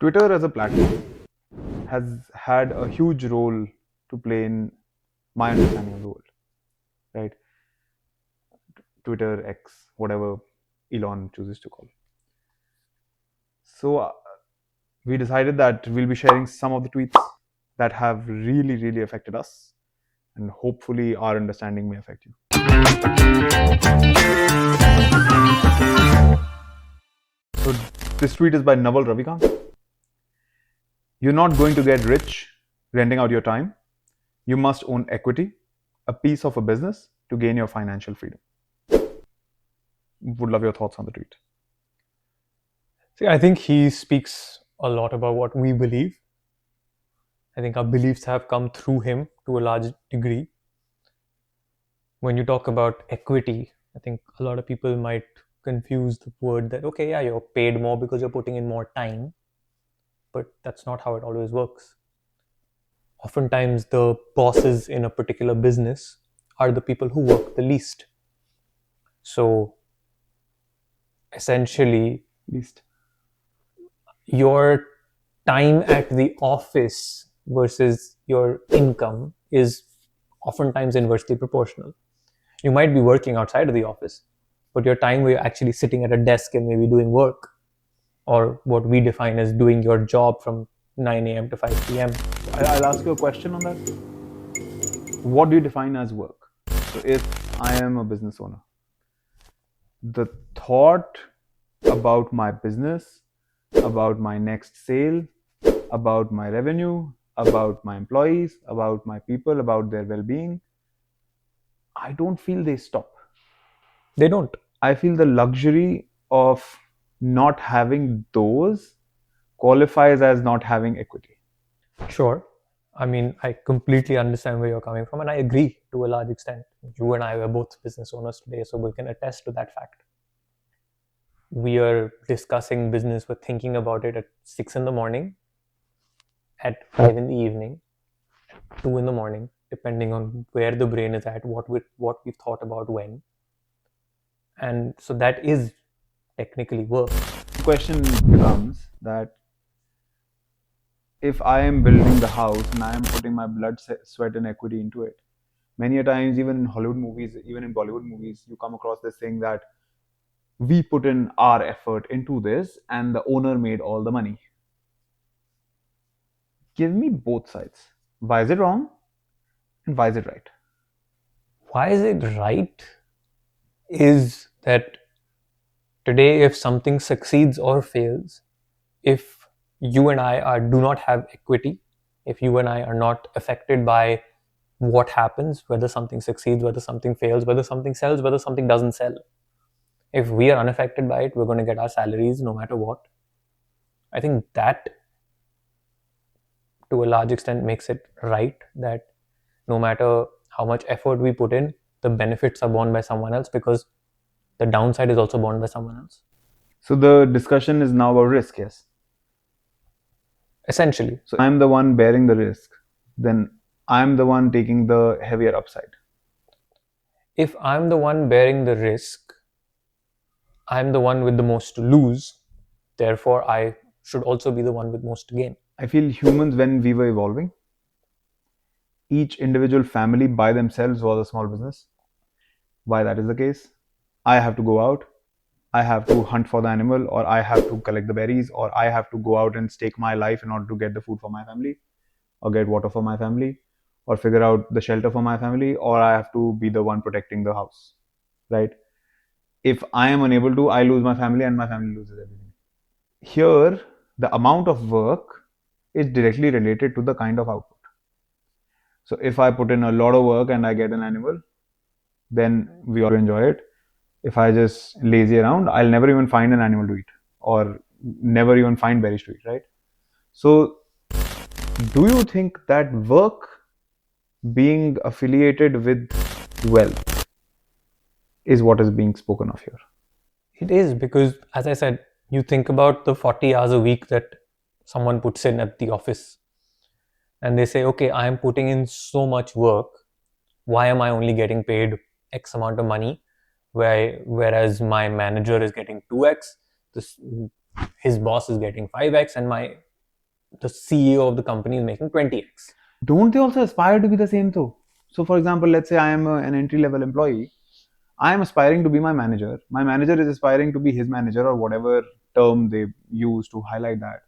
Twitter as a platform has had a huge role to play in my understanding of the world, right? Twitter, X, whatever Elon chooses to call. So we decided that we'll be sharing some of the tweets that have really, really affected us, and hopefully our understanding may affect you. So this tweet is by Naval Ravikant. You're not going to get rich renting out your time. You must own equity, a piece of a business to gain your financial freedom. Would love your thoughts on the tweet. See, I think he speaks a lot about what we believe. I think our beliefs have come through him to a large degree. When you talk about equity, I think a lot of people might confuse the word that, okay, yeah, you're paid more because you're putting in more time, but that's not how it always works. Oftentimes, the bosses in a particular business are the people who work the least. So essentially, Least. your time at the office versus your income is oftentimes inversely proportional. You might be working outside of the office, but your time where you're actually sitting at a desk and maybe doing work, or what we define as doing your job from 9 a.m. to 5 p.m. I'll ask you a question on that. What do you define as work? So if I am a business owner, the thought about my business, about my next sale, about my revenue, about my employees, about my people, about their well-being, I don't feel they stop. They don't. I feel the luxury of not having those qualifies as not having equity. Sure. I mean, I completely understand where you're coming from, and I agree to a large extent. You and I were both business owners today, so we can attest to that fact. We are discussing business, we're thinking about it at 6 in the morning, at 5 in the evening, 2 in the morning, depending on where the brain is at, what we've thought about when. And so that is technically work. The question becomes that if I am building the house and I am putting my blood, sweat, and equity into it, many a times, even in Hollywood movies, even in Bollywood movies, you come across this thing that we put in our effort into this and the owner made all the money. Give me both sides. Why is it wrong? And why is it right? Why is it right? Is that today, if something succeeds or fails, if you and do not have equity, if you and I are not affected by what happens, whether something succeeds, whether something fails, whether something sells, whether something doesn't sell, if we are unaffected by it, we're going to get our salaries no matter what. I think that to a large extent makes it right that no matter how much effort we put in, the benefits are borne by someone else because the downside is also borne by someone else. So the discussion is now about risk, yes. Essentially. So I'm the one bearing the risk, then I'm the one taking the heavier upside. If I'm the one bearing the risk, I'm the one with the most to lose. Therefore, I should also be the one with most to gain. I feel humans, when we were evolving, each individual family by themselves was a small business. Why that is the case? I have to go out, I have to hunt for the animal, or I have to collect the berries, or I have to go out and stake my life in order to get the food for my family, or get water for my family, or figure out the shelter for my family, or I have to be the one protecting the house, right? If I am unable to, I lose my family and my family loses everything. Here, the amount of work is directly related to the kind of output. So if I put in a lot of work and I get an animal, then we all enjoy it. If I just lazy around, I'll never even find an animal to eat or never even find berries to eat, right? So, do you think that work being affiliated with wealth is what is being spoken of here? It is because, as I said, you think about the 40 hours a week that someone puts in at the office and they say, okay, I am putting in so much work. Why am I only getting paid X amount of money? Whereas my manager is getting 2x, his boss is getting 5x, and my the CEO of the company is making 20x. Don't they also aspire to be the same though? So, for example, let's say I am an entry level employee. I am aspiring to be my manager. My manager is aspiring to be his manager, or whatever term they use to highlight that.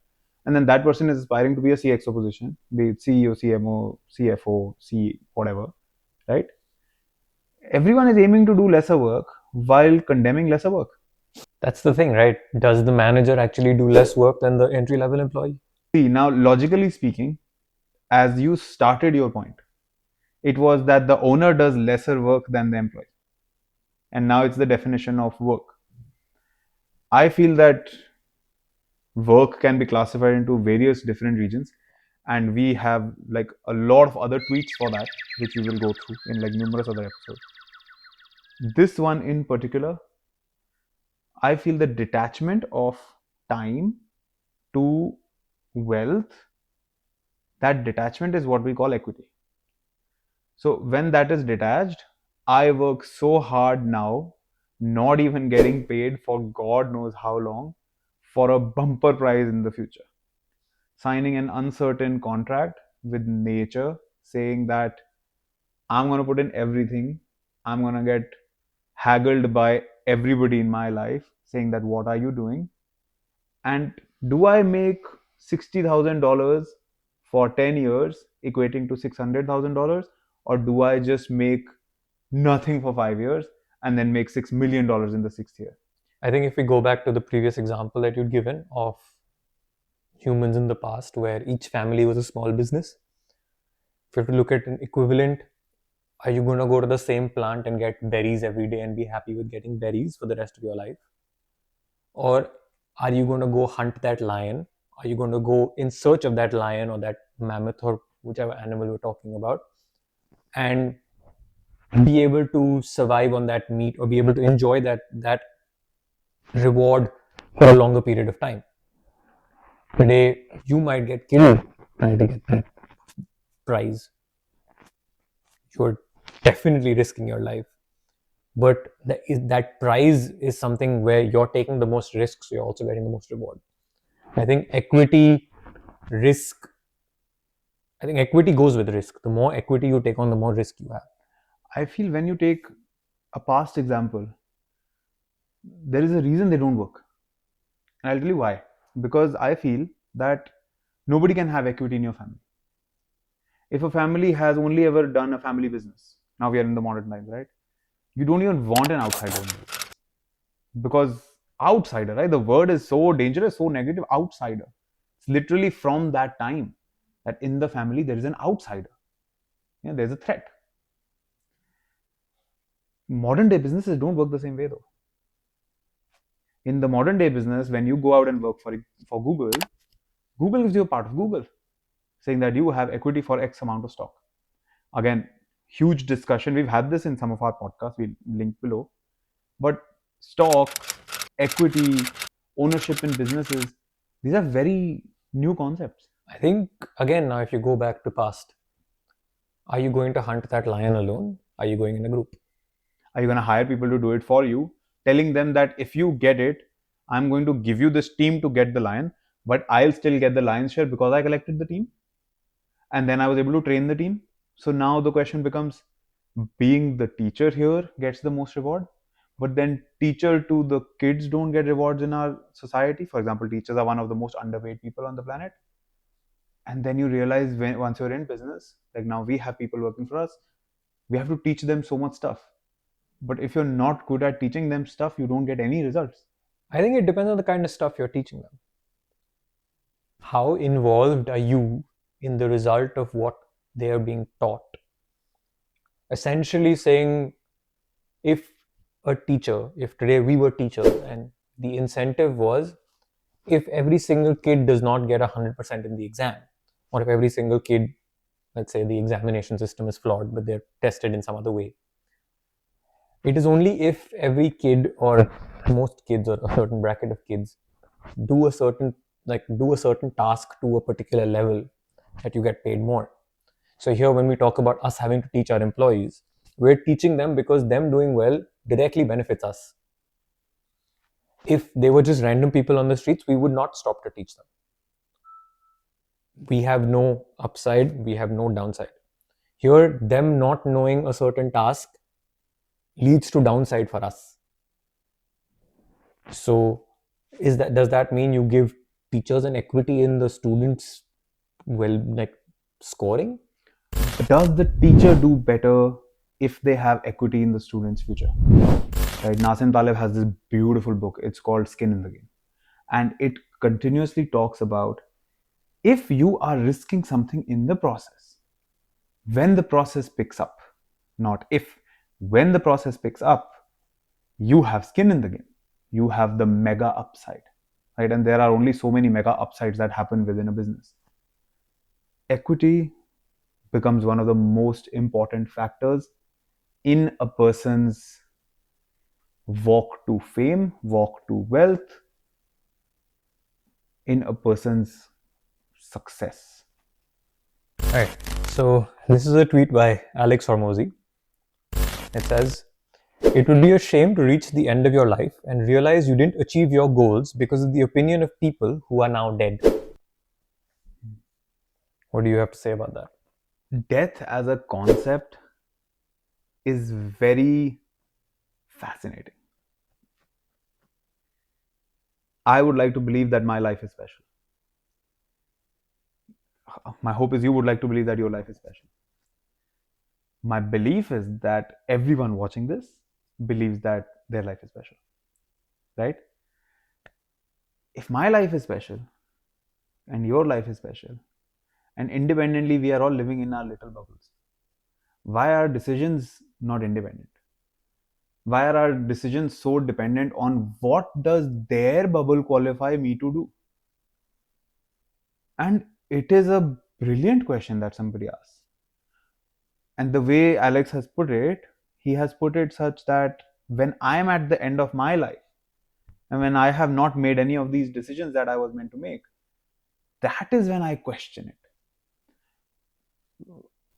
And then that person is aspiring to be a CXO position, be it CEO, CMO, CFO, C, whatever, right? Everyone is aiming to do lesser work while condemning lesser work. That's the thing, right? Does the manager actually do less work than the entry level employee? See, now, logically speaking, as you started your point, it was that the owner does lesser work than the employee. And now it's the definition of work. I feel that work can be classified into various different regions, and we have like a lot of other tweets for that, which we will go through in like numerous other episodes. This one in particular, I feel the detachment of time to wealth, that detachment is what we call equity. So when that is detached, I work so hard now, not even getting paid for God knows how long, for a bumper prize in the future. Signing an uncertain contract with nature, saying that I'm going to put in everything, I'm going to get haggled by everybody in my life, saying that what are you doing? And do I make $60,000 for 10 years, equating to $600,000? Or do I just make nothing for 5 years and then make $6 million in the sixth year? I think if we go back to the previous example that you'd given of humans in the past, where each family was a small business, if you have to look at an equivalent, are you going to go to the same plant and get berries every day and be happy with getting berries for the rest of your life? Or are you going to go hunt that lion? Are you going to go in search of that lion or that mammoth or whichever animal we're talking about and be able to survive on that meat or be able to enjoy that reward for a longer period of time? Today, you might get killed trying to get that prize. You're definitely risking your life. But that prize is something where you're taking the most risks, so you're also getting the most reward. I think risk, I think equity goes with risk. The more equity you take on, the more risk you have. I feel when you take a past example, there is a reason they don't work. And I'll tell you why. Because I feel that nobody can have equity in your family. If a family has only ever done a family business, now we are in the modern times, right? You don't even want an outsider in this. Because outsider, right? The word is so dangerous, so negative. Outsider. It's literally from that time that in the family there is an outsider. Yeah, there's a threat. Modern day businesses don't work the same way though. In the modern day business, when you go out and work for Google, Google gives you a part of Google, saying that you have equity for X amount of stock. Again, huge discussion. We've had this in some of our podcasts. We'll link below. But stock, equity, ownership in businesses, these are very new concepts. I think, again, now if you go back to past, are you going to hunt that lion alone? Are you going in a group? Are you going to hire people to do it for you, telling them that if you get it, I'm going to give you this team to get the lion, but I'll still get the lion's share because I collected the team and then I was able to train the team? So now the question becomes, being the teacher here gets the most reward, but then teacher to the kids don't get rewards in our society. For example, teachers are one of the most underpaid people on the planet. And then you realize once you're in business, like now we have people working for us, we have to teach them so much stuff. But if you're not good at teaching them stuff, you don't get any results. I think it depends on the kind of stuff you're teaching them. How involved are you in the result of what they are being taught? Essentially saying, if today we were teachers and the incentive was, if every single kid does not get 100% in the exam, or if every single kid, let's say the examination system is flawed, but they're tested in some other way, it is only if every kid or most kids or a certain bracket of kids do a certain do a certain task to a particular level that you get paid more. So here when we talk about us having to teach our employees, we're teaching them because them doing well directly benefits us. If they were just random people on the streets, we would not stop to teach them. we have no upside, we have no downside. Here, them not knowing a certain task leads to downside for us. So, does that mean you give teachers an equity in the students, well, like scoring? Does the teacher do better if they have equity in the student's future? Right? Nassim Taleb has this beautiful book. It's called Skin in the Game, and it continuously talks about if you are risking something in the process, when the process picks up, not if, when the process picks up, you have skin in the game. You have the mega upside, right? And there are only so many mega upsides that happen within a business. Equity becomes one of the most important factors in a person's walk to fame, walk to wealth, in a person's success. All right. So this is a tweet by Alex Hormozy. It says, "It would be a shame to reach the end of your life and realize you didn't achieve your goals because of the opinion of people who are now dead." What do you have to say about that? Death as a concept is very fascinating. I would like to believe that my life is special. My hope is you would like to believe that your life is special. My belief is that everyone watching this believes that their life is special, right? If my life is special and your life is special, and independently we are all living in our little bubbles, why are decisions not independent? Why are our decisions so dependent on what does their bubble qualify me to do? And it is a brilliant question that somebody asks. And the way Alex has put it, he has put it such that when I am at the end of my life, and when I have not made any of these decisions that I was meant to make, that is when I question it.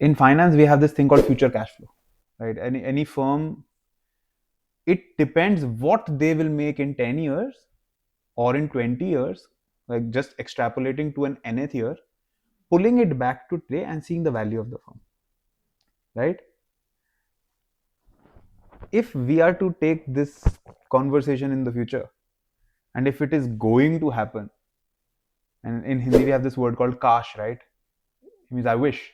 In finance, we have this thing called future cash flow, right? Any firm, it depends what they will make in 10 years or in 20 years, like just extrapolating to an nth year, pulling it back to today and seeing the value of the firm, right? If we are to take this conversation in the future, and if it is going to happen, and in Hindi we have this word called kash, right? It means I wish.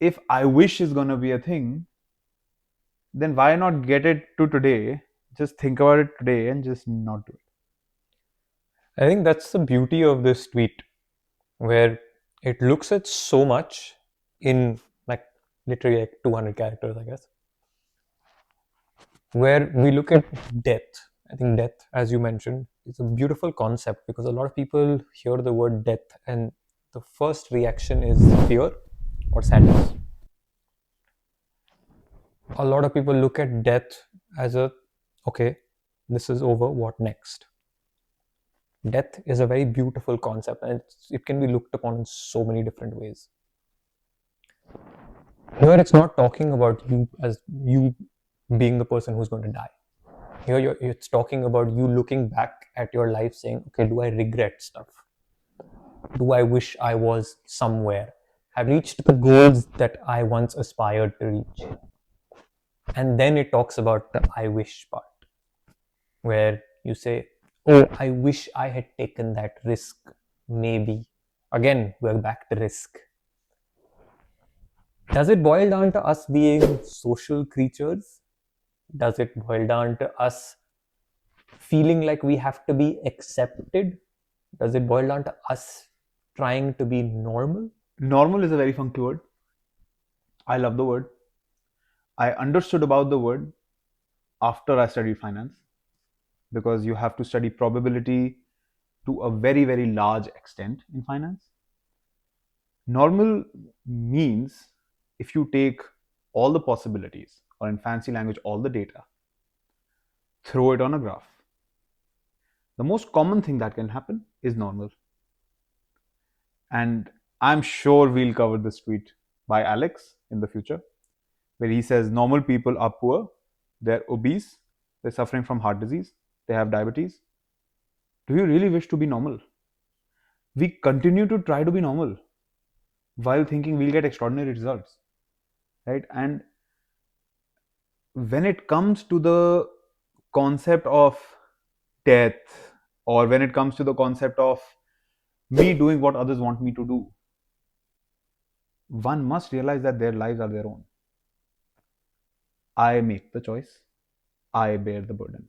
If I wish is going to be a thing, then why not get it to today? Just think about it today and just not do it. I think that's the beauty of this tweet, where it looks at so much in like literally like 200 characters, I guess, where we look at death. I think death, as you mentioned, is a beautiful concept because a lot of people hear the word death and the first reaction is fear or sadness. A lot of people look at death as a, okay, this is over, what next? Death is a very beautiful concept and it can be looked upon in so many different ways. Here, it's not talking about you as you being the person who's going to die. Here, it's talking about you looking back at your life saying, okay, do I regret stuff? Do I wish I was somewhere? Have reached the goals that I once aspired to reach? And then it talks about the I wish part, where you say, oh, I wish I had taken that risk. Maybe. Again, we're back to risk. Does it boil down to us being social creatures? Does it boil down to us feeling like we have to be accepted? Does it boil down to us trying to be normal? Normal is a very funky word. I love the word. I understood about the word after I studied finance, because you have to study probability to a very, very large extent in finance. Normal means if you take all the possibilities, or in fancy language, all the data, throw it on a graph. The most common thing that can happen is normal. And I'm sure we'll cover this tweet by Alex in the future, where he says normal people are poor, they're obese, they're suffering from heart disease, they have diabetes. Do you really wish to be normal? We continue to try to be normal while thinking we'll get extraordinary results, right? And when it comes to the concept of death, or when it comes to the concept of me doing what others want me to do, one must realize that their lives are their own. I make the choice, I bear the burden,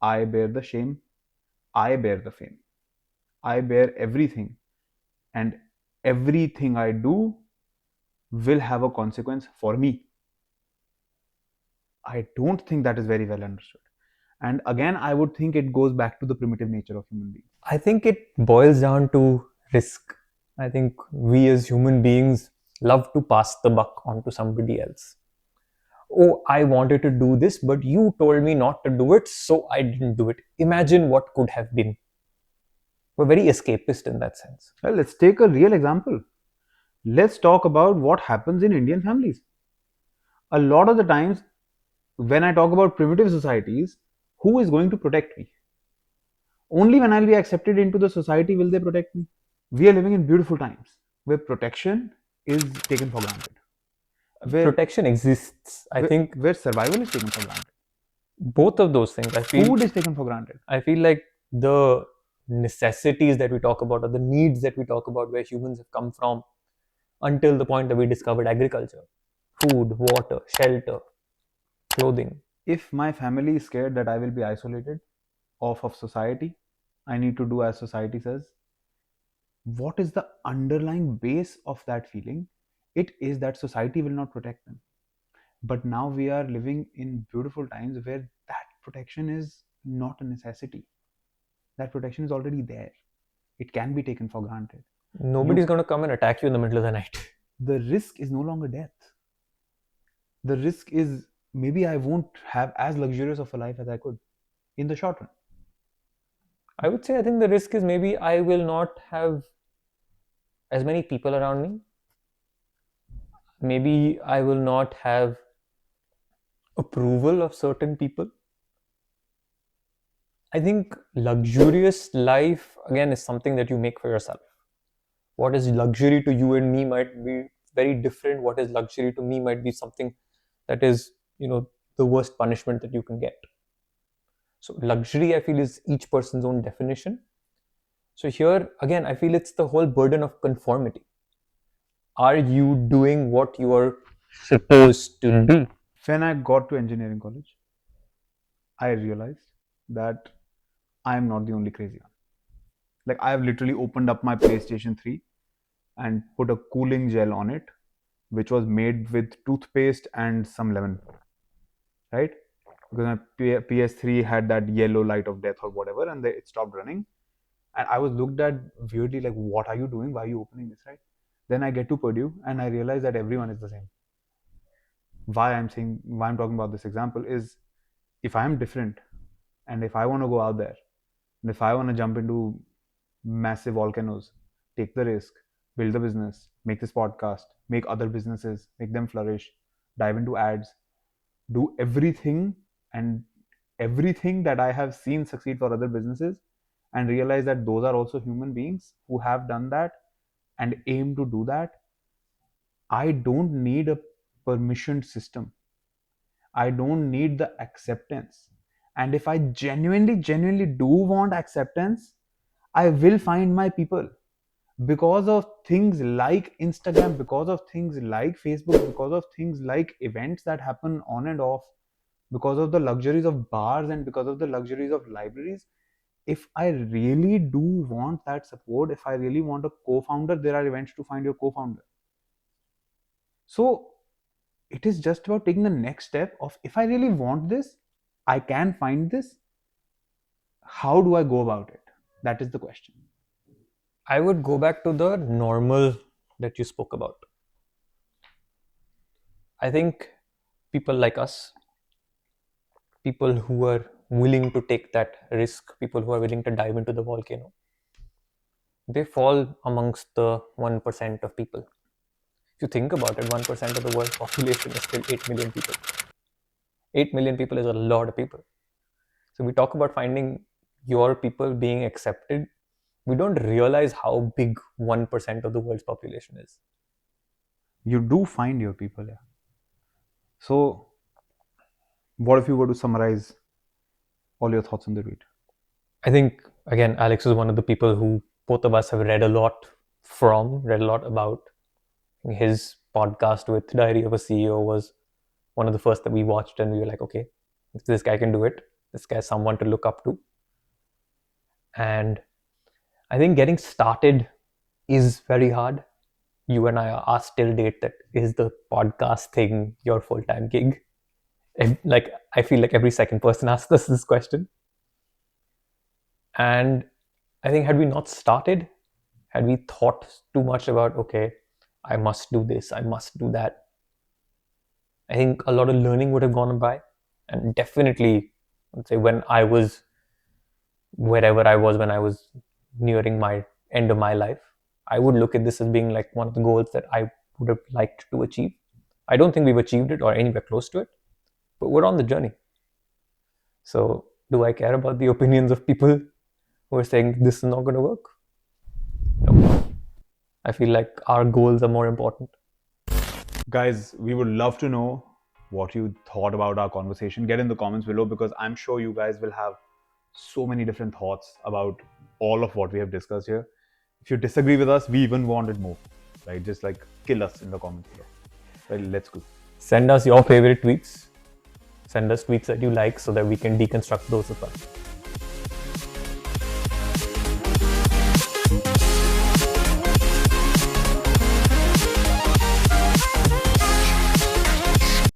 I bear the shame, I bear the fame, I bear everything, and everything I do will have a consequence for me. I don't think that is very well understood. And again, I would think it goes back to the primitive nature of human beings. I think it boils down to risk. I think we as human beings love to pass the buck on to somebody else. Oh, I wanted to do this, but you told me not to do it, so I didn't do it. Imagine what could have been. We're very escapist in that sense. Well, let's take a real example. Let's talk about what happens in Indian families. A lot of the times, when I talk about primitive societies, who is going to protect me? Only when I'll be accepted into the society will they protect me. We are living in beautiful times where protection is taken for granted, where Protection exists. I think where survival is taken for granted, both of those things. food is taken for granted. I feel like the necessities that we talk about, or the needs that we talk about, where humans have come from until the point that we discovered agriculture, food, water, shelter, clothing. If my family is scared that I will be isolated off of society, I need to do as society says. What is the underlying base of that feeling? It is that society will not protect them. But now we are living in beautiful times where that protection is not a necessity. That protection is already there. It can be taken for granted. Nobody's going to come and attack you in the middle of the night. The risk is no longer death. The risk is maybe I won't have as luxurious of a life as I could in the short run. I would say I think the risk is maybe I will not have as many people around me. Maybe I will not have approval of certain people. I think luxurious life again is something that you make for yourself. What is luxury to you and me might be very different. What is luxury to me might be something that is, the worst punishment that you can get. So luxury, I feel, is each person's own definition. So here again, I feel it's the whole burden of conformity. Are you doing what you are supposed to do? When I got to engineering college, I realized that I am not the only crazy one. Like I have literally opened up my PlayStation 3 and put a cooling gel on it, which was made with toothpaste and some lemon, right? Because my PS3 had that yellow light of death or whatever, and it stopped running. And I was looked at weirdly like, what are you doing? Why are you opening this, right? Then I get to Purdue and I realize that everyone is the same. Why I'm talking about this example is if I'm different and if I want to go out there and if I want to jump into massive volcanoes, take the risk, build the business, make this podcast, make other businesses, make them flourish, dive into ads, do everything and everything that I have seen succeed for other businesses, and realize that those are also human beings who have done that and aim to do that. I don't need a permission system. I don't need the acceptance. And if I genuinely do want acceptance, I will find my people because of things like Instagram, because of things like Facebook, because of things like events that happen on and off, because of the luxuries of bars and because of the luxuries of libraries. If I really do want that support, if I really want a co-founder, there are events to find your co-founder. So it is just about taking the next step of if I really want this, I can find this. How do I go about it? That is the question. I would go back to the normal that you spoke about. I think people like us, people who are willing to take that risk, people who are willing to dive into the volcano, they fall amongst the 1% of people. If you think about it, 1% of the world population is still 8 million people. 8 million people is a lot of people. So we talk about finding your people being accepted. we don't realize how big 1% of the world's population is. You do find your people, yeah. So, what if you were to summarize all your thoughts on the read? I think, again, Alex is one of the people who both of us have read a lot read a lot about. His podcast with Diary of a CEO was one of the first that we watched, and we were like, okay, if this guy can do it, this guy's someone to look up to. And I think getting started is very hard. You and I are asked till date that is the podcast thing your full-time gig? And like, I feel like every second person asks us this question. And I think had we not started, had we thought too much about, okay, I must do this, I must do that, I think a lot of learning would have gone by. And definitely, let's say when I was wherever I was when I was nearing my end of my life, I would look at this as being like one of the goals that I would have liked to achieve. I don't think we've achieved it or anywhere close to it, but we're on the journey. So, do I care about the opinions of people who are saying this is not going to work? No. I feel like our goals are more important. Guys, we would love to know what you thought about our conversation. Get in the comments below, because I'm sure you guys will have so many different thoughts about all of what we have discussed here. If you disagree with us, we even wanted more. Right? Just like kill us in the comments below. Right, let's go. Send us your favorite tweets. Send us tweets that you like so that we can deconstruct those as well.